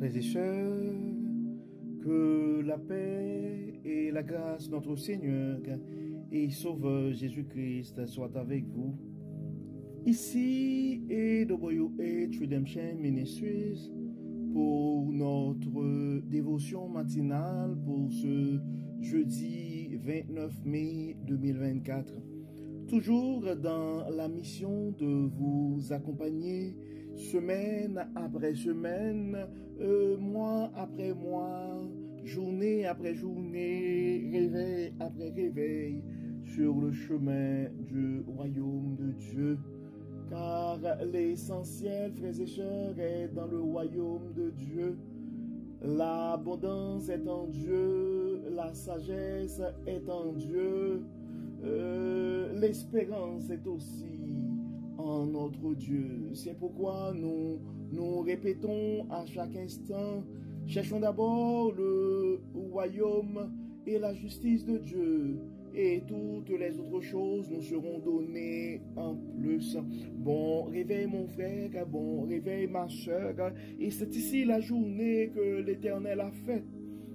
Frères et sœurs, que la paix et la grâce de notre Seigneur et Sauveur Jésus-Christ soient avec vous. Ici est WH Redemption Ministries pour notre dévotion matinale pour ce jeudi 29 mai 2024. Toujours dans la mission de vous accompagner semaine après semaine, mois après mois, journée après journée, réveil après réveil, sur le chemin du royaume de Dieu. Car l'essentiel, frères et sœurs, est dans le royaume de Dieu. L'abondance est en Dieu, la sagesse est en Dieu, l'espérance est aussi en notre Dieu. C'est pourquoi nous répétons à chaque instant, cherchons d'abord le royaume et la justice de Dieu, et toutes les autres choses nous seront données en plus. Bon réveil mon frère, bon réveil ma soeur, et c'est ici la journée que l'Éternel a faite,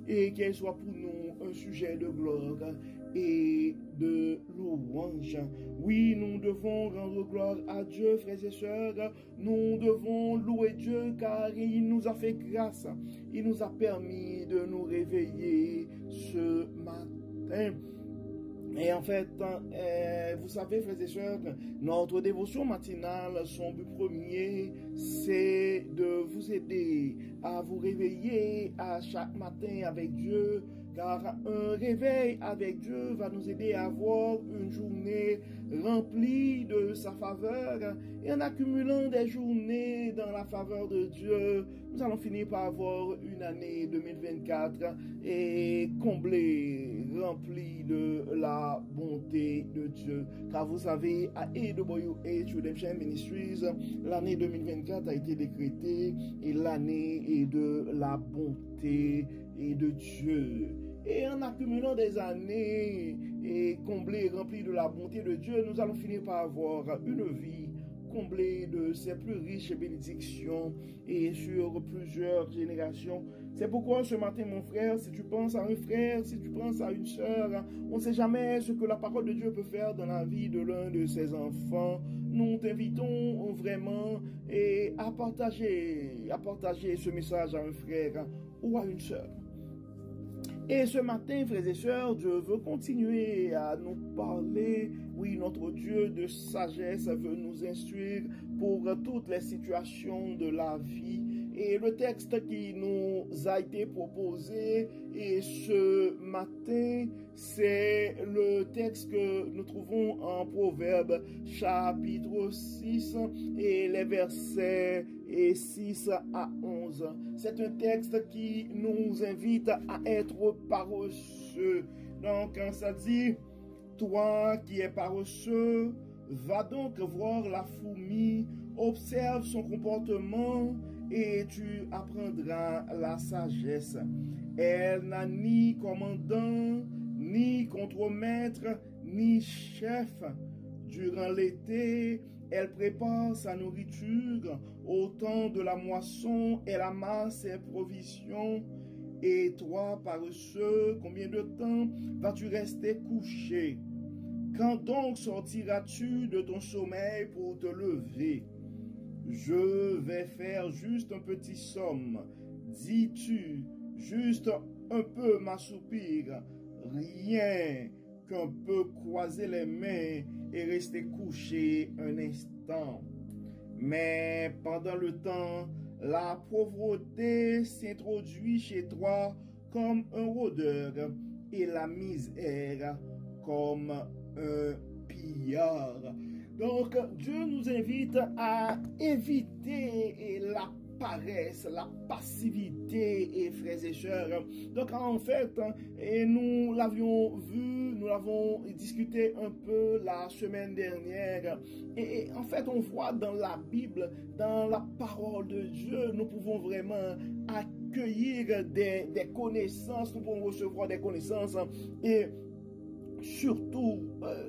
et qu'elle soit pour nous un sujet de gloire et de louange. Oui, nous devons rendre gloire à Dieu, frères et sœurs. Nous devons louer Dieu car il nous a fait grâce. Il nous a permis de nous réveiller ce matin. Et en fait, vous savez, frères et sœurs, notre dévotion matinale, son but premier, c'est de vous aider à vous réveiller à chaque matin avec Dieu, car un réveil avec Dieu va nous aider à avoir une journée remplie de sa faveur. Et en accumulant des journées dans la faveur de Dieu, nous allons finir par avoir une année 2024 et comblée, remplie de la bonté de Dieu. Car vous savez, à AWH Redemption Ministries, l'année 2024 a été décrétée et l'année est de la bonté et de Dieu. Et en accumulant des années et comblées, remplies de la bonté de Dieu, nous allons finir par avoir une vie comblée de ses plus riches bénédictions et sur plusieurs générations. C'est pourquoi ce matin, mon frère, si tu penses à un frère, si tu penses à une sœur, on ne sait jamais ce que la parole de Dieu peut faire dans la vie de l'un de ses enfants. Nous t'invitons vraiment à partager ce message à un frère ou à une sœur. Et ce matin, frères et sœurs, Dieu veut continuer à nous parler. Oui, notre Dieu de sagesse veut nous instruire pour toutes les situations de la vie. Et le texte qui nous a été proposé et ce matin, c'est le texte que nous trouvons en Proverbes chapitre 6 et les versets 6 à 11. C'est un texte qui nous invite à être paresseux. Donc, ça dit, toi qui es paresseux, va donc voir la fourmi, observe son comportement et tu apprendras la sagesse. Elle n'a ni commandant, ni contremaître, ni chef. Durant l'été, elle prépare sa nourriture. Au temps de la moisson, elle amasse ses provisions. Et toi, paresseux, combien de temps vas-tu rester couché? Quand donc sortiras-tu de ton sommeil pour te lever? Je vais faire juste un petit somme, dis-tu, juste un peu m'assoupir, rien qu'un peu croiser les mains et rester couché un instant. Mais pendant le temps, la pauvreté s'introduit chez toi comme un rôdeur et la misère comme un pillard. Donc, Dieu nous invite à éviter la paresse, la passivité, et frères et sœurs. Donc, en fait, et nous l'avions vu, nous l'avons discuté un peu la semaine dernière. Et en fait, on voit dans la Bible, dans la parole de Dieu, nous pouvons vraiment accueillir des connaissances, nous pouvons recevoir des connaissances et surtout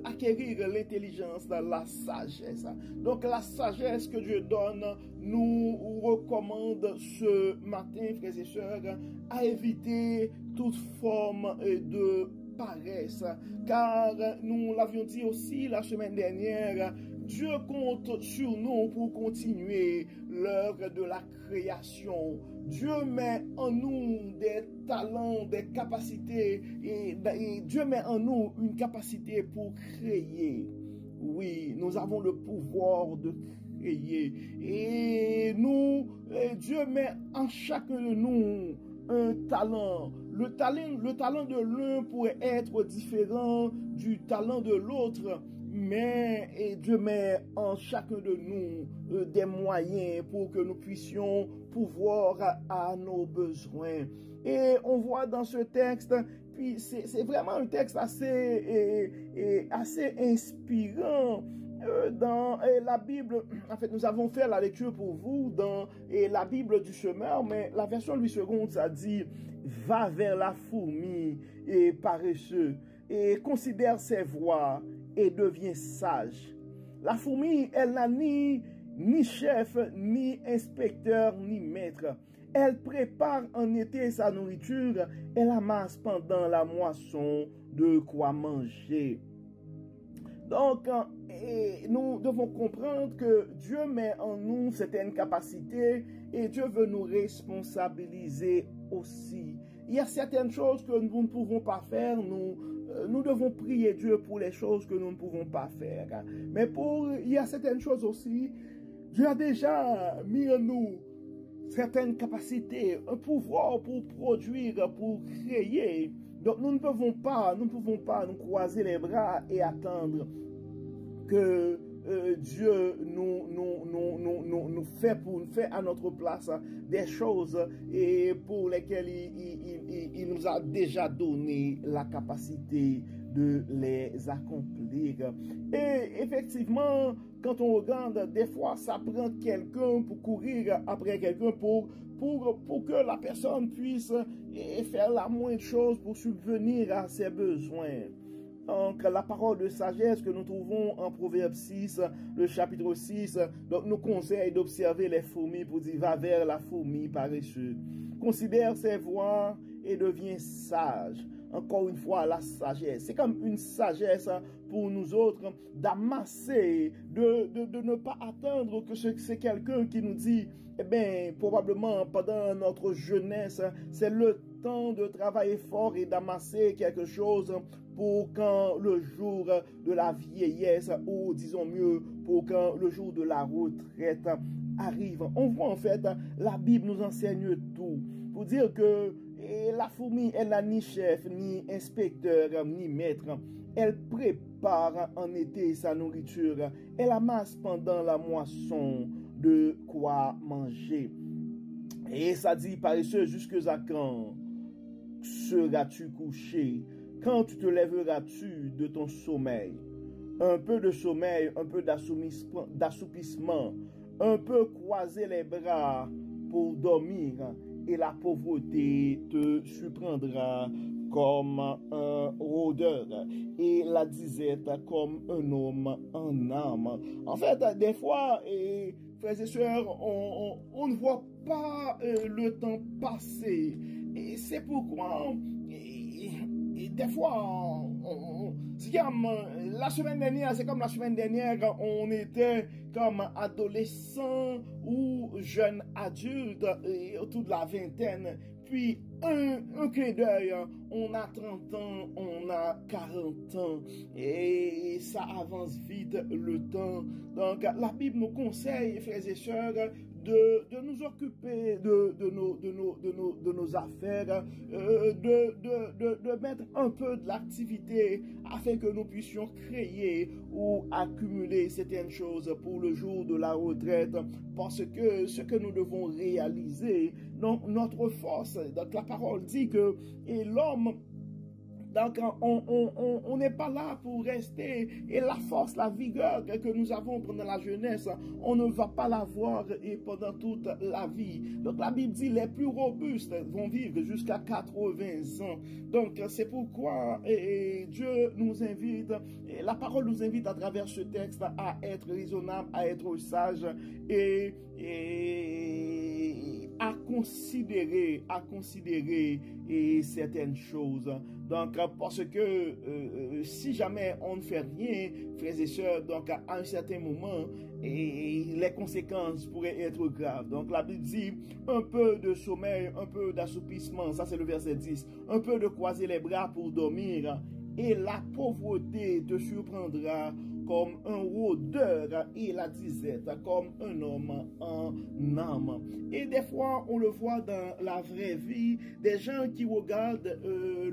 acquérir l'intelligence, la sagesse. Donc la sagesse que Dieu donne nous recommande ce matin, frères et sœurs, à éviter toute forme de paresse, car nous l'avions dit aussi la semaine dernière, Dieu compte sur nous pour continuer l'œuvre de la création. Dieu met en nous des talents, des capacités, et Dieu met en nous une capacité pour créer. Oui, nous avons le pouvoir de créer. Et Dieu met en chacun de nous un talent. Le talent de l'un pourrait être différent du talent de l'autre, mais Dieu met en chacun de nous des moyens pour que nous puissions pouvoir à nos besoins. Et on voit dans ce texte, puis c'est vraiment un texte assez inspirant. Dans la Bible, en fait, nous avons fait la lecture pour vous dans la Bible du semeur, mais la version Louis II, ça dit « Va vers la fourmi et paresseux, et considère ses voies et devient sage. » La fourmi, elle n'a ni chef, ni inspecteur, ni maître. Elle prépare en été sa nourriture, elle amasse pendant la moisson de quoi manger. Donc, nous devons comprendre que Dieu met en nous certaines capacités et Dieu veut nous responsabiliser aussi. Il y a certaines choses que nous ne pouvons pas faire, nous devons prier Dieu pour les choses que nous ne pouvons pas faire. Mais il y a certaines choses aussi, Dieu a déjà mis en nous certaines capacités, un pouvoir pour produire, pour créer. Donc nous ne pouvons pas nous croiser les bras et attendre que Dieu nous fait à notre place des choses et pour lesquelles il nous a déjà donné la capacité de les accomplir. Et effectivement, quand on regarde, des fois, ça prend quelqu'un pour courir après quelqu'un pour que la personne puisse faire la moindre chose pour subvenir à ses besoins. Donc, la parole de sagesse que nous trouvons en Proverbe 6, le chapitre 6, donc nous conseille d'observer les fourmis pour dire, va vers la fourmi paresseux. Considère ses voies et deviens sage. Encore une fois, la sagesse. C'est comme une sagesse pour nous autres d'amasser, de ne pas attendre que c'est quelqu'un qui nous dit, eh bien, probablement pendant notre jeunesse, c'est le temps de travailler fort et d'amasser quelque chose pour quand le jour de la vieillesse, ou disons mieux, pour quand le jour de la retraite arrive. On voit en fait, la Bible nous enseigne tout. Pour dire que la fourmi, elle n'a ni chef, ni inspecteur, ni maître. Elle prépare en été sa nourriture. Elle amasse pendant la moisson de quoi manger. Et ça dit, paresseux, jusqu'à quand seras-tu couché? Quand tu te lèveras-tu de ton sommeil? Un peu de sommeil, un peu d'assoupissement, un peu croiser les bras pour dormir, et la pauvreté te surprendra comme un rôdeur et la disette comme un homme en âme. En fait, des fois, frères et sœurs, on ne voit pas le temps passer. Et c'est pourquoi... Et des fois, c'est comme la semaine dernière, quand on était comme adolescent ou jeune adulte, autour de la vingtaine, puis un clin d'œil, on a 30 ans, on a 40 ans, et ça avance vite le temps. Donc, la Bible nous conseille, frères et sœurs, de nous occuper de nos affaires, de mettre un peu de l'activité afin que nous puissions créer ou accumuler certaines choses pour le jour de la retraite, parce que ce que nous devons réaliser, notre force, donc la parole dit que l'homme Donc, on n'est pas là pour rester. Et la force, la vigueur que nous avons pendant la jeunesse, on ne va pas l'avoir pendant toute la vie. Donc, la Bible dit les plus robustes vont vivre jusqu'à 80 ans. Donc, c'est pourquoi Dieu nous invite, et la parole nous invite à travers ce texte à être raisonnable, à être sage et à considérer certaines choses. Donc, parce que si jamais on ne fait rien, frères et sœurs, donc à un certain moment, les conséquences pourraient être graves. Donc, la Bible dit un peu de sommeil, un peu d'assoupissement, ça c'est le verset 10, un peu de croiser les bras pour dormir, et la pauvreté te surprendra comme un rôdeur et la disette, comme un homme en âme. Et des fois, on le voit dans la vraie vie, des gens qui regardent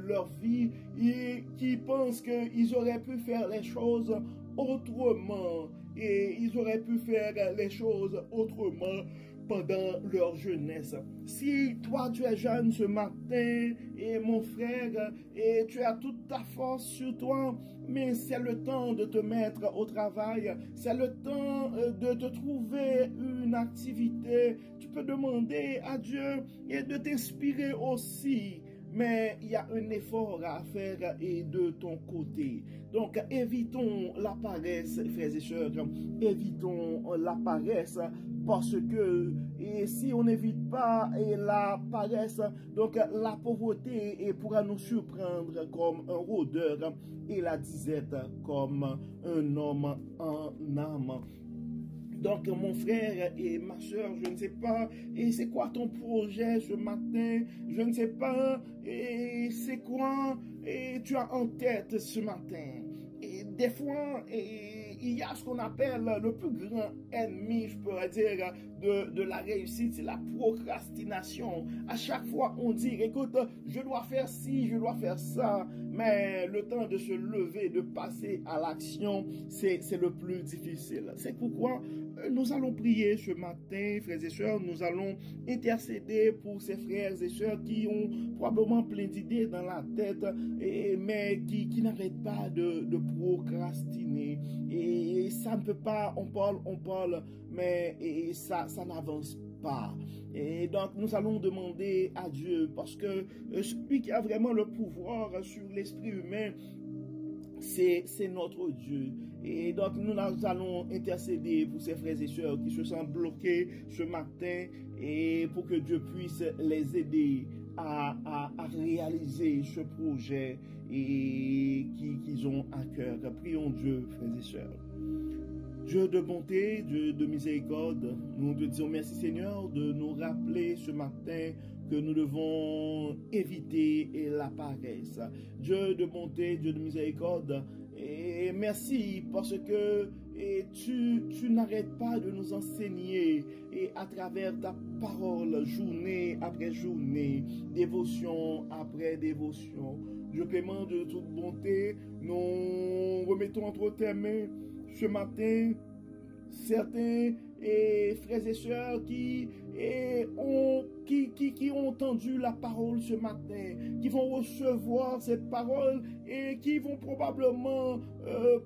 leur vie et qui pensent qu'ils auraient pu faire les choses autrement. Et ils auraient pu faire les choses autrement pendant leur jeunesse. Si toi tu es jeune ce matin et mon frère et tu as toute ta force sur toi, mais c'est le temps de te mettre au travail, c'est le temps de te trouver une activité. Tu peux demander à Dieu et de t'inspirer aussi. Mais il y a un effort à faire et de ton côté. Donc, évitons la paresse, frères et sœurs. Évitons la paresse parce que et si on n'évite pas la paresse, donc la pauvreté pourra nous surprendre comme un rôdeur et la disette comme un homme en âme. Donc, mon frère et ma soeur, je ne sais pas, et c'est quoi ton projet ce matin? Je ne sais pas, et c'est quoi et tu as en tête ce matin? Et des fois, il y a ce qu'on appelle le plus grand ennemi, je pourrais dire, de la réussite, c'est la procrastination. À chaque fois, on dit, écoute, je dois faire ci, je dois faire ça, mais le temps de se lever, de passer à l'action, c'est le plus difficile. C'est pourquoi nous allons prier ce matin, frères et sœurs, nous allons intercéder pour ces frères et sœurs qui ont probablement plein d'idées dans la tête, mais qui n'arrêtent pas de procrastiner. Et ça ne peut pas, on parle, mais ça n'avance pas. Et donc, nous allons demander à Dieu, parce que celui qui a vraiment le pouvoir sur l'esprit humain, c'est notre Dieu. Et donc, nous allons intercéder pour ces frères et sœurs qui se sentent bloqués ce matin et pour que Dieu puisse les aider à réaliser ce projet et qu'ils ont à cœur. Prions Dieu, frères et sœurs. Dieu de bonté, Dieu de miséricorde, nous te disons merci Seigneur de nous rappeler ce matin que nous devons éviter la paresse. Dieu de bonté, Dieu de miséricorde, et merci parce que tu n'arrêtes pas de nous enseigner et à travers ta parole, journée après journée, dévotion après dévotion. Dieu clément de toute bonté, nous remettons entre tes mains ce matin certains frères et sœurs qui ont entendu la parole ce matin, qui vont recevoir cette parole et qui vont probablement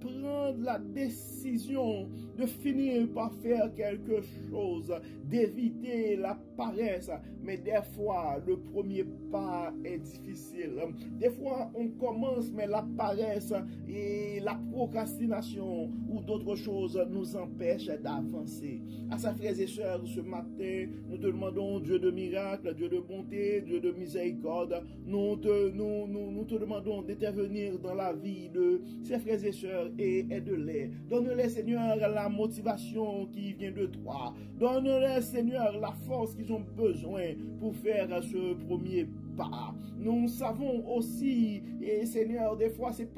prendre la décision de finir par faire quelque chose, d'éviter la paresse. Mais des fois, le premier pas est difficile. Des fois, on commence, mais la paresse et la procrastination ou d'autres choses nous empêchent d'avancer. À sa frères et sœurs, ce matin, nous te demandons, Dieu de miracle, Dieu de bonté, Dieu de miséricorde, nous te demandons d'intervenir dans la vie de ces frères et sœurs et aide-les. Donne-les, Seigneur, la motivation qui vient de toi. Donne-les, Seigneur, la force qu'ils ont besoin pour faire ce premier pas. Nous savons aussi, et Seigneur, des fois c'est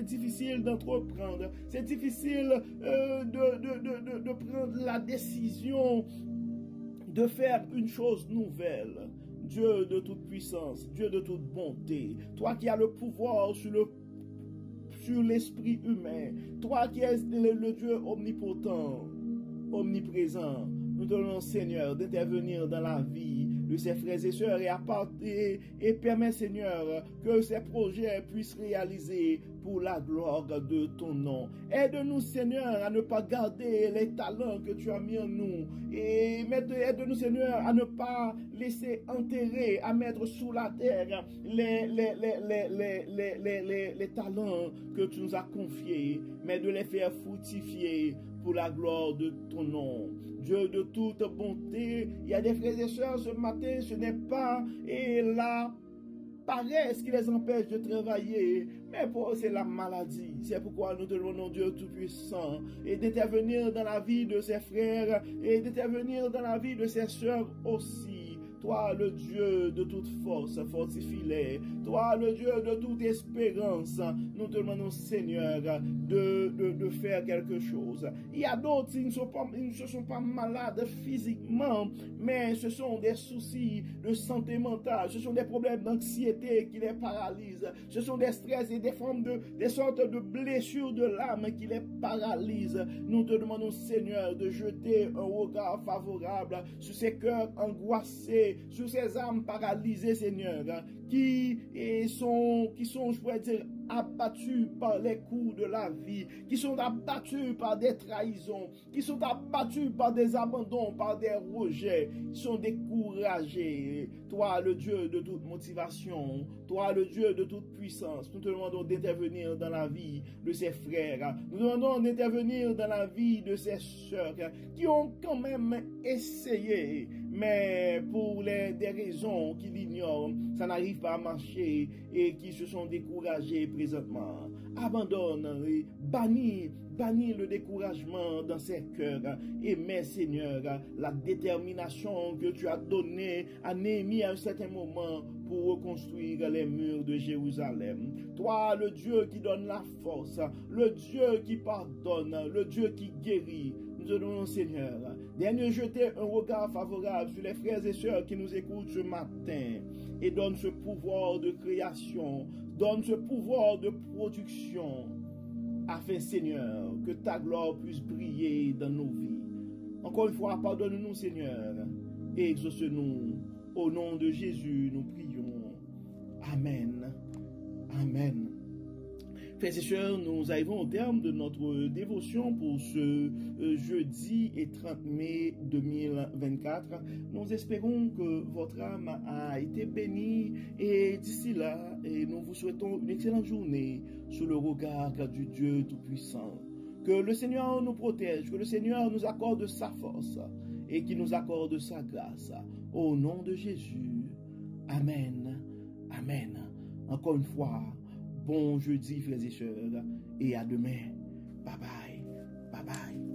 difficile d'entreprendre, c'est difficile de prendre la décision de faire une chose nouvelle. Dieu de toute puissance, Dieu de toute bonté, toi qui as le pouvoir sur l'esprit humain, toi qui es le Dieu omnipotent, omniprésent, nous te demandons, Seigneur, d'intervenir dans la vie de ses frères et sœurs et permets, Seigneur, que ces projets puissent réaliser pour la gloire de ton nom. Aide-nous, Seigneur, à ne pas garder les talents que tu as mis en nous. Et aide-nous, Seigneur, à ne pas laisser enterrer, à mettre sous la terre les talents que tu nous as confiés, mais de les faire fructifier pour la gloire de ton nom. Dieu de toute bonté, il y a des frères et sœurs ce matin, ce n'est pas la paresse qui les empêche de travailler, mais pour eux c'est la maladie. C'est pourquoi nous te demandons, Dieu Tout-Puissant, et d'intervenir dans la vie de ses frères et d'intervenir dans la vie de ses sœurs aussi. Toi, le Dieu de toute force, fortifie-les. Toi, le Dieu de toute espérance, nous te demandons, Seigneur, de faire quelque chose. Il y a d'autres qui ne se sont pas malades physiquement, mais ce sont des soucis de santé mentale, ce sont des problèmes d'anxiété qui les paralysent, ce sont des stress et des sortes de blessures de l'âme qui les paralysent. Nous te demandons, Seigneur, de jeter un regard favorable sur ces cœurs angoissés, sur ces âmes paralysées, Seigneur, qui sont, je pourrais dire, abattus par les coups de la vie, qui sont abattus par des trahisons, qui sont abattus par des abandons, par des rejets, qui sont découragés. Toi, le Dieu de toute motivation, toi, le Dieu de toute puissance, nous te demandons d'intervenir dans la vie de ces frères, nous demandons d'intervenir dans la vie de ces sœurs qui ont quand même essayé, mais pour des raisons qu'ils ignorent, ça n'arrive pas à marcher et qui se sont découragés présentement. Abandonne, bannis le découragement dans ces cœurs et mets, Seigneur, la détermination que tu as donnée à Néhémie à un certain moment pour reconstruire les murs de Jérusalem. Toi, le Dieu qui donne la force, le Dieu qui pardonne, le Dieu qui guérit, nous te demandons, Seigneur, de jeter un regard favorable sur les frères et sœurs qui nous écoutent ce matin et donne ce pouvoir de création, donne ce pouvoir de production, afin, Seigneur, que ta gloire puisse briller dans nos vies. Encore une fois, pardonne-nous, Seigneur, et exauce-nous. Au nom de Jésus, nous prions. Amen. Amen. Frères et sœurs, nous arrivons au terme de notre dévotion pour ce jeudi et 30 mai 2024. Nous espérons que votre âme a été bénie et d'ici là, nous vous souhaitons une excellente journée sous le regard du Dieu Tout-Puissant. Que le Seigneur nous protège, que le Seigneur nous accorde sa force et qu'il nous accorde sa grâce. Au nom de Jésus. Amen. Amen. Encore une fois, bon jeudi, frères et sœurs, et à demain. Bye bye. Bye bye.